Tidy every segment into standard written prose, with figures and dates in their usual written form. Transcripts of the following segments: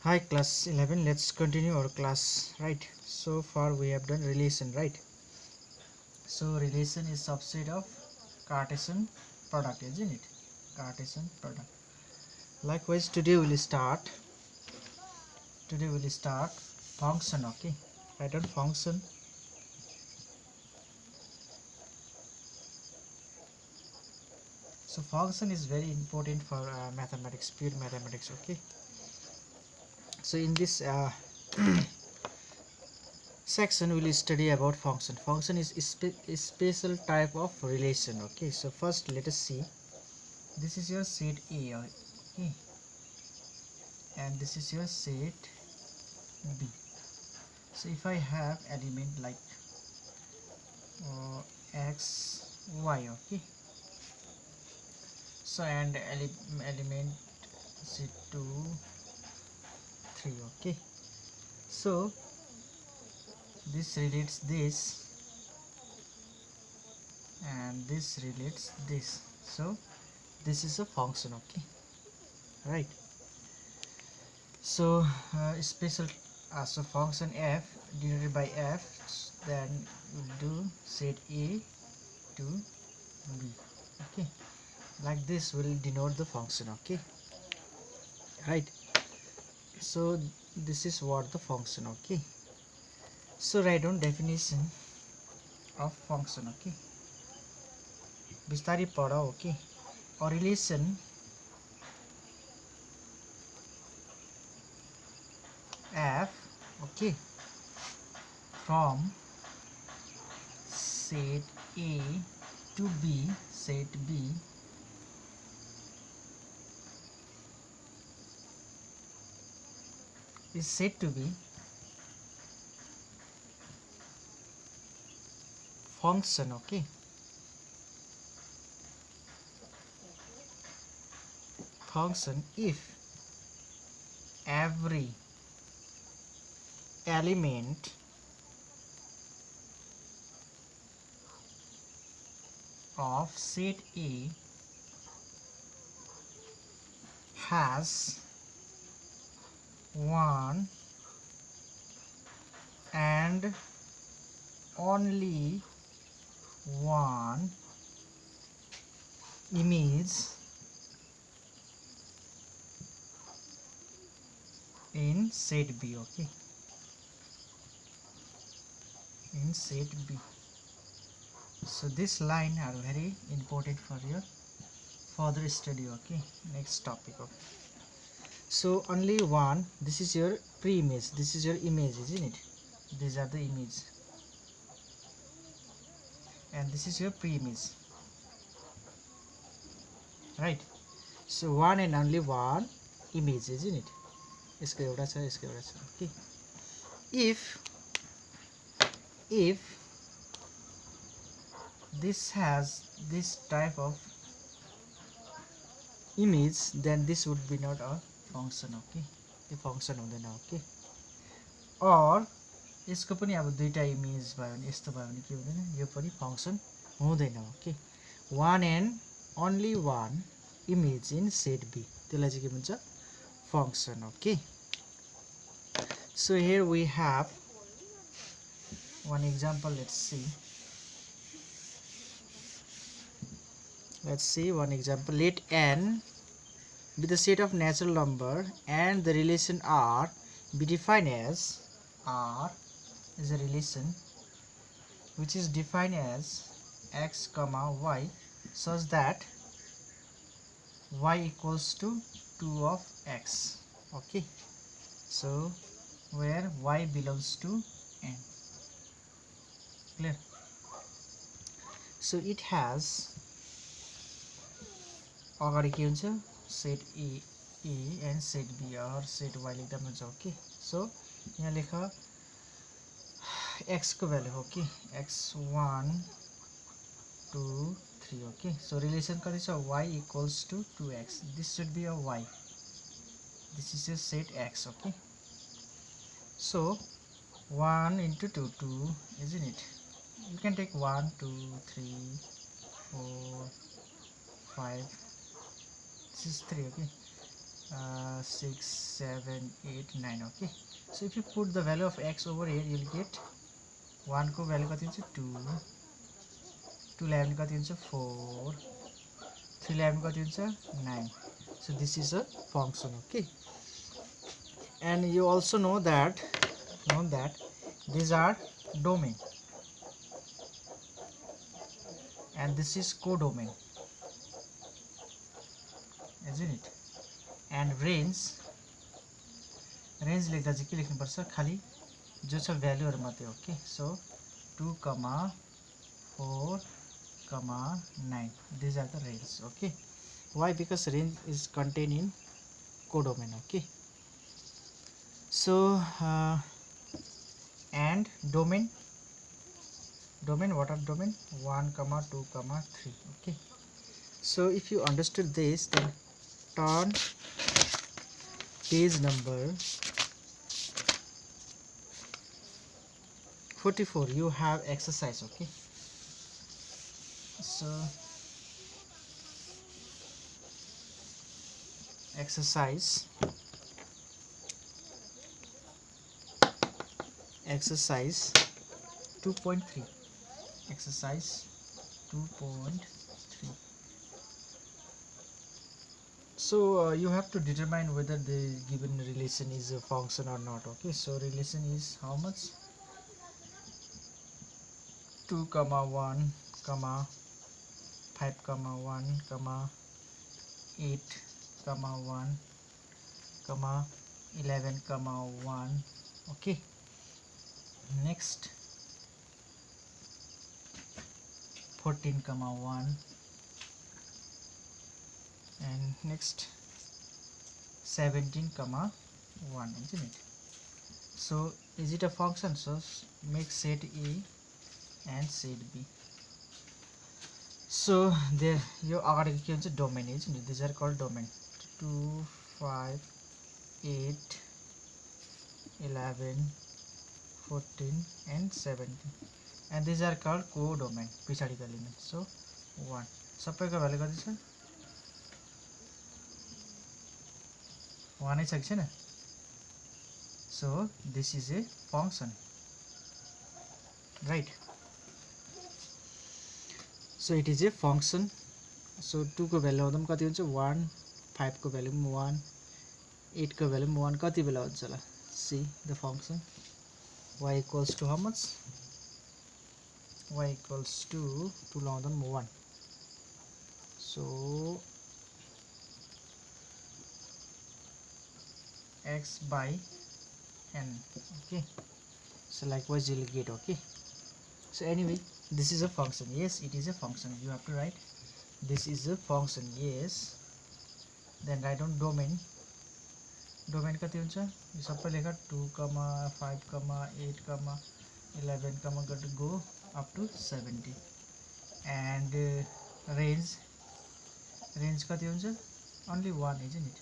Hi class 11, let's continue our class, right? So far we have done relation, right? So relation is subset of Cartesian product, isn't it? Cartesian product. Likewise, today we'll start function, okay? Write down function. So function is very important for mathematics, pure mathematics, okay? So in this section we will study about function. Function is a special type of relation, okay? So first let us see. This is your set A, okay, and this is your set B. So if I have element like x, y, okay, so and element z2, 3, okay, so this relates this and this relates this, so this is a function, okay, right? So special so function f denoted by f, then we'll do set A to B, okay, like this will denote the function, okay, right? So this is what the function, okay. So write down definition of function, okay, बिस्तारी पढ, okay. A relation f, okay, from set A to B, set B is said to be function, okay, function if every element of set A has one and only one image in set B, okay, in set B. So this line are very important for your further study, okay. Next topic, okay. So only one, this is your pre-image, this is your image, isn't it? These are the image and this is your pre-image, right? So one and only one image, isn't it? यसको एउटा छ, यसको एउटा छ, okay. If this has this type of image, then this would be not a function, okay. Yo function हुँदैन, okay. or यसको पनि अब दुईटा इमेज भयो भने, यस्तो भयो भने के हुँदैन, यो पनि फंक्सन हुँदैन, okay. one and only one image in set B, त्यसलाई चाहिँ के भन्छ, function, okay. So here we have one example. Let's see one example. Let n be the set of natural number and the relation R be defined as, R is a relation which is defined as x comma y such that y equals to 2 of x, okay. So where y belongs to n, clear. So it has अगाडि के हुन्छ, set A and set B or set Y लेख्दा हुन्छ, okay. सो यहाँ लेख x को value हो कि x1 2 3, ओके. सो रिलेसन कति छ, y equals to 2x, this should be a y, this is a set x, okay. So 1 into 2 2, isn't it? You can take 1 2 3 4 5, this is 3, okay. 6 7 8 9. Okay, so if you put the value of x over here, you'll get 1 को value कति हुन्छ 2, 2 ल्यायो भने कति हुन्छ 4, 3 ल्यायो भने कति हुन्छ 9. So this is a function. Okay, and you also know that these are domain and this is codomain, isn't it? And range लेख्दा चाहिँ के लेख्नुपर्छ खाली जो छ भ्यालुहरु मात्रै. Okay, so 2, 4, 9, these are the range. Okay, why? Because range is contained in codomain. Okay, so and domain, what are domain? 1, 2, 3. Okay, so if you understood this, then turn page number 44. You have exercise. Okay, so exercise 2.3. exercise 2.3. So you have to determine whether the given relation is a function or not. Okay, so relation is how much? 2, 1, 5, 1, 8, 1, 11, 1. Okay, next 14, 1, and next 17, 1, isn't it? So is it a function? So make set A and set B. So there your अगाडिको के हुन्छ domain, isn't it? These are called domain. 2, 5, 8, 11, 14, and 17, and these are called codomain, पछाडीको element. So 1 सबैको value कति छ? 1 छ कि छैन? So this is a function, right? So it is a function. So 2 को भ्यालु आउँदा कति हुन्छ? 1, 5 को भ्यालु 1, 8 को भ्यालु 1. कति बेला हुन्छ होला? See the function y equals to how much? Y equals to 2 लाउँदा 1. So x by n. Okay, so likewise you will get. Okay, so anyway, this is a function. Yes, it is a function. You have to write this is a function. Yes, then write down domain. Domain कति हुन्छ? यो सबै लेख 2, 5, 8, 11, go up to 70. And range कति हुन्छ? Only 1, isn't it?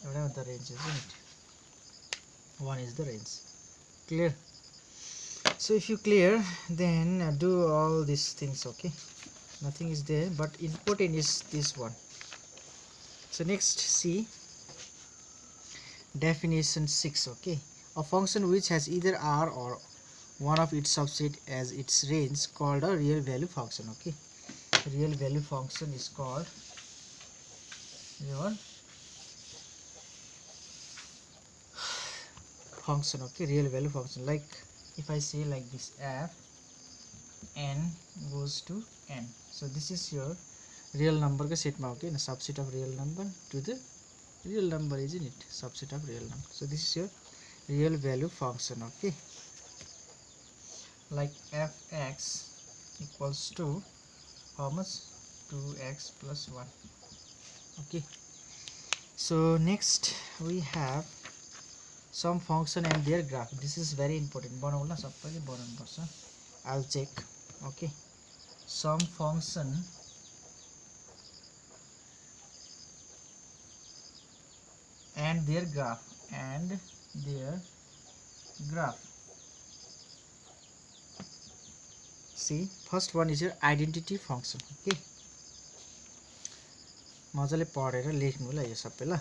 Whatever the range, isn't it? 1 is the range. Clear? So if you clear, then do all these things. Okay, nothing is there, but important is this one. So next, see definition 6. Okay, a function which has either r or one of its subset as its range called a real value function. Okay, real value function is called your function. Okay, real value function. Like if I say like this, f n goes to n, so this is your real number ka set ma. Okay, a subset of real number to the real number, isn't it? Subset of real number. So this is your real value function. Okay, like fx equals to how much? 2x plus 1. Okay, so next we have some function and their graph. This is very important. बनाउला सबैले बनाउनु पर्छ. I'll check. Okay, some function and their graph See, first one is your identity function. Okay, मजाले पढेर लेख्नु ल यो सबै ल.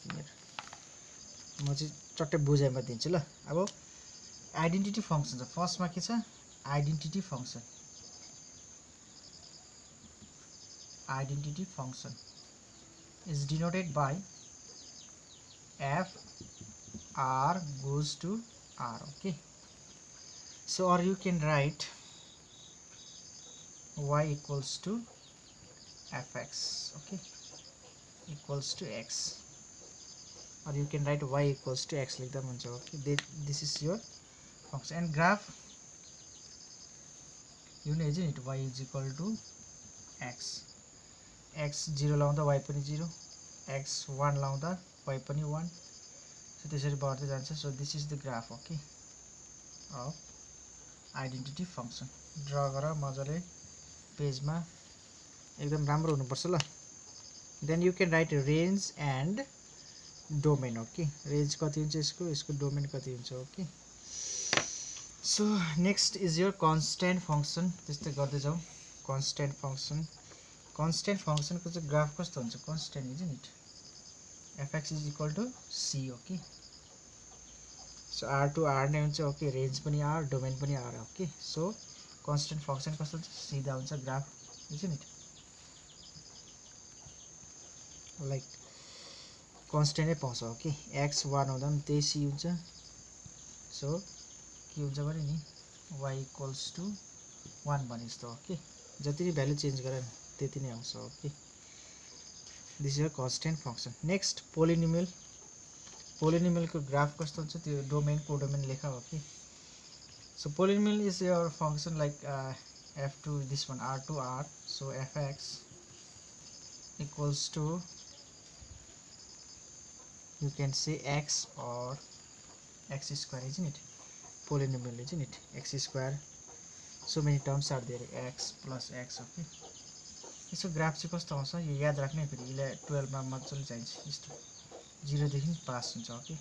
म चाहिँ चट्टै बुझाइमा दिन्छु ल। अब आइडेन्टिटी फंक्सन छ, फर्स्टमा के छ identity function. Identity function is denoted by f r goes to r. Okay, so or you can write y equals to fx, okay, equals to x, or you can write y equals to x like that. Okay, this is your function. And graph, you know, isn't it, y is equal to x, x 0 लाउँदा y पनि 0, x 1 लाउँदा y पनि 1, so त्यसरी बढ्दै जान्छ. So this is the graph, okay, of identity function. Draw गर मजाले पेजमा, एकदम राम्रो हुनुपर्छ ल. Then you can write range and domain. Okay, range कति हुन्छ यसको, यसको domain कति हुन्छ. Okay, so next is your constant function. त्यस्तै गर्दै जाउँ. Constant function, constant function को चाहिँ ग्राफ कस्तो हुन्छ, constant, isn't it, fx is equal to c. Okay, so r to r नै हुन्छ. Okay, range पनि r, domain पनि r. Okay, so constant function कस्तो हुन्छ, सिधा हुन्छ graph, isn't it, like constant नै पाउँछ. Okay, x 1 हुँदा पनि त्यही c हुन्छ. so के हुन्छ भने नि y equals to 1 भने जस्तो. Okay, जति नै भ्यालु चेन्ज गरे त्यति नै आउँछ. Okay, this is your constant function. Next polynomial. polynomial को ग्राफ कस्तो हुन्छ, त्यो डोमेन कोडोमेन लेखा. Okay, so polynomial is your function like f to this one r to r. So fx equals to, you can say x or x square, isn't it, polynomial, isn't it, x square. So many terms are there, x plus x. Okay, यसको graph चाहिँ कस्तो आउँछ यो याद राख्नै, फेरि यसलाई 12 मा मजाले चाहिन्छ. यस्तो 0 देखि पास हुन्छ. ओके,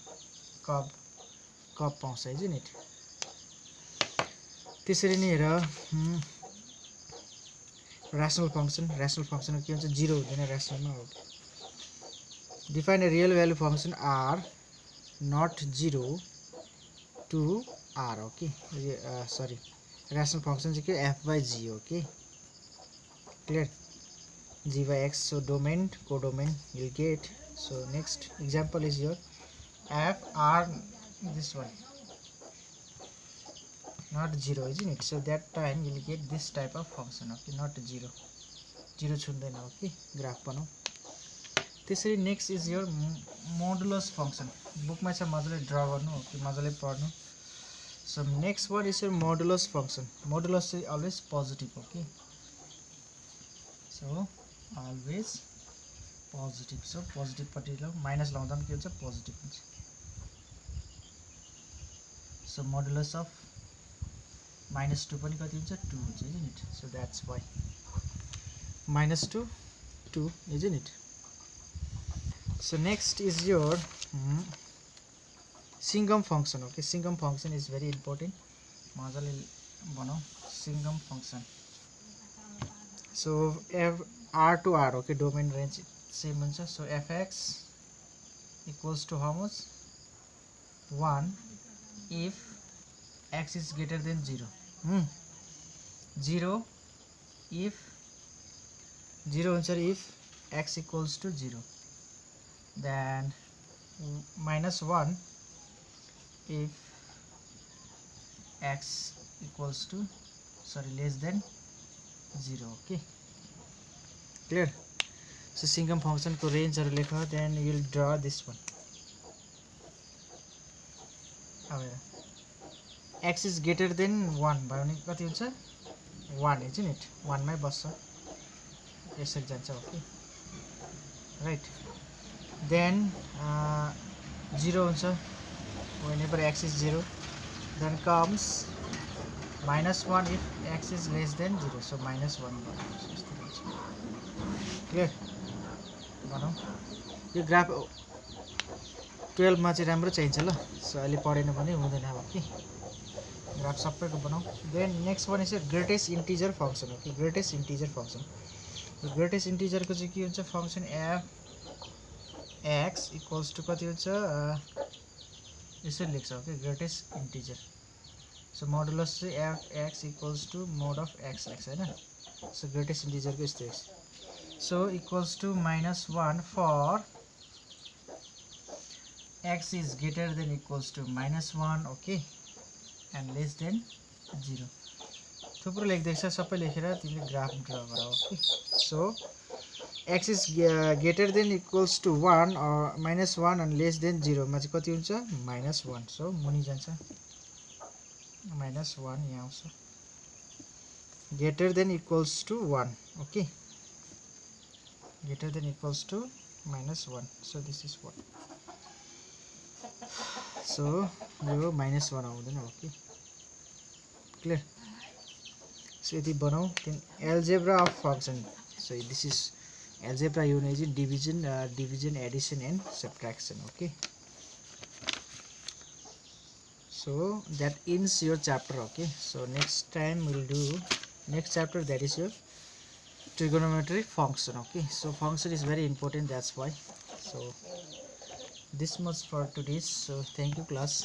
कब पाउँछ, isn't it. त्यसरी नै हेर rational function. rational function के हुन्छ, 0 हुँदैन rationalमा. Okay, define a real value function r not 0 to r. Okay, sorry, rational function चाहिँ के, f by g. Okay, clear, g by x. So domain, codomain you'll get. So next example is your f r, this one not 0, isn't it. So that time you'll get this type of function. Okay, not 0 छुँदैन. Okay, graph बनाऊ. त्यसरी next is your modulus function. बुकमा चाहिँ मजाले draw गर्नु. Okay, मजाले पढ्नु. So next one is your modulus function. modulus is always positive. Okay, so always positive. So positive पट्टि ल minus लाउँदा पनि के हुन्छ, पोजिटिभ हुन्छ. So modulus of -2 पनि कति हुन्छ, 2 हुन्छ, isn't it. So that's why -2 2, isn't it. So next is your Singham function. Okay, Singham function is very important. मजाले बनाऊ Singham function. So f r to r. Okay, domain range same हुन्छ. So fx equals to how much, 1 if x is greater than 0. 0 if 0 हुन्छ if x equals to 0. Then -1 if x equals to, sorry, less than 0. Okay, clear. So Singham function को range हरु लेख. Then you will draw this one. अब x is greater than 1 भयो भने कति हुन्छ, 1, isn't it. 1 मै बस्छ, यसरी जान्छ. Okay, right. Then 0 हुन्छ whenever x is 0. Then comes -1 if x is less than 0. So -1. Clear. बनाऊ. यो ग्राफ 12 मा चाहिँ राम्रो चाहिन्छ ल. सो अहिले पढेन भने हुँदैन. ओके, ग्राफ सबैको बनाऊ. Then next one is greatest integer function. Okay, greatest integer function. Greatest integer को चाहिँ के हुन्छ, function f x equals to कति हुन्छ यसरी लेख्छ okay greatest integer so modulus चाहिँ fx equals to mod of xx हैन सो ग्रेटेस्ट इन्टिजरको यस्तो छ सो equals to -1 for x is greater than equals to -1 okay and less than 0 थुप्रो लेख्दैछ सबै लेखेर तिमीले ग्राफ ड्रा गर okay so x is greater than equals to 1 or -1 and less than 0 मा चाहिँ कति हुन्छ -1 सो मुनि जान्छ -1 यहाँ आउँछ greater than equals to 1 okay greater than equals to -1 so this is what so यो -1 आउँदैन ओके क्लियर सो यदि बनाऊ then algebra of function so this is algebra unit is division addition and subtraction okay so that ends your chapter okay so next time we'll do next chapter that is your trigonometry function okay so function is very important that's why so this much for today's so thank you class